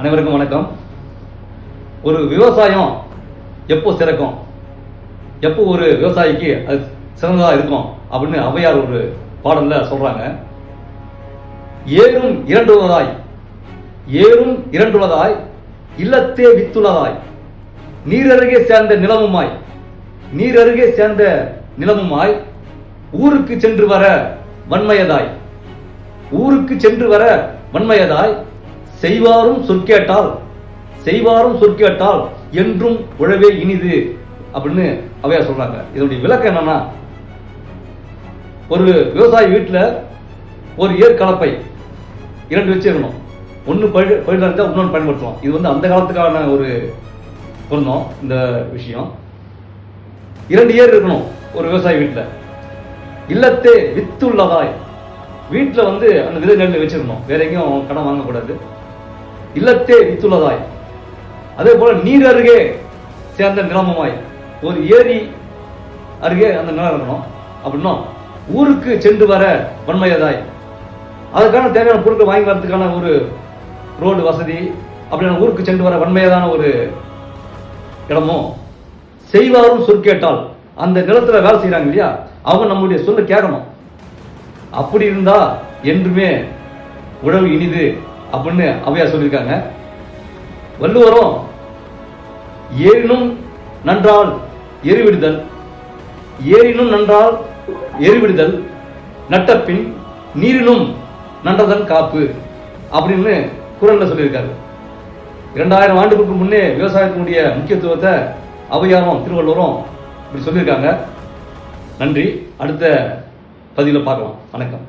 அனைவருக்கும் வணக்கம். ஒரு விவசாயம் எப்போ சிறக்கும், எப்போ ஒரு விவசாயிக்கு அது சிறந்ததாக இருக்கும் அப்படின்னு ஔவையார் ஒரு பாடல்ல சொல்றாங்க. ஏறும் இரண்டுள்ளதாய் இல்லத்தே வித்துள்ளதாய் நீரருகே சேர்ந்த நிலமுமாய் ஊருக்கு சென்று வர வன்மையதாய் செய்வாரும் சொற்கேட்டால் என்றும் உழவே இனிது அப்படின்னு ஔவையார் சொல்றாங்க. இதனுடைய விளக்கம் என்னன்னா, ஒரு விவசாயி வீட்டில் ஒரு ஏற்கலப்பை 2 வச்சிருக்கணும். ஒன்று பயிர் இருந்தால் இன்னொன்று பயன்படுத்தலாம். இது அந்த காலத்துக்கான ஒரு பொருந்தம். இந்த விஷயம் 2 ஏர் இருக்கணும் ஒரு விவசாயி வீட்டில். இல்லத்தே வித்துள்ளதாய், வீட்டில் அந்த விதை நெல் வச்சிருக்கணும், வேற எங்கேயும் கடன் வாங்கக்கூடாது. இல்லத்தே வித்துள்ளதாய், அதே போல நீர் அருகே சேர்ந்த நிலமுமாய், ஒரு ஏரி அருகே அந்த நிலம் இருக்கணும். அப்படின்னா ஊருக்கு சென்று வர வன்மையதாய், அதுக்கான தேவையான பொருட்கள் வாங்கி வரதுக்கான ஒரு ரோடு வசதி, அப்படின்னா ஊருக்கு சென்று வர வன்மையதான ஒரு இடமும். செய்வாரும் சொற்கேட்டால், அந்த நிலத்துல வேலை செய்யறாங்க இல்லையா, அவங்க நம்முடைய சொல்ல கேட்கணும். அப்படி இருந்தா என்றுமே உழவு இனிது அப்படின்னு ஔவையார் சொல்லியிருக்காங்க. வள்ளுவரும் ஏறினும் நன்றால் எரிவிடுதல் நட்டப்பின் நீரினும் நன்றதன் காப்பு அப்படின்னு குறள்ல சொல்லியிருக்காரு. 2000 ஆண்டுகளுக்கு முன்னே விவசாயத்தினுடைய முக்கியத்துவத்தை ஔவையாரும் திருவள்ளுவரும் இப்படி சொல்லியிருக்காங்க. நன்றி. அடுத்த பதிவில் பார்க்கலாம். வணக்கம்.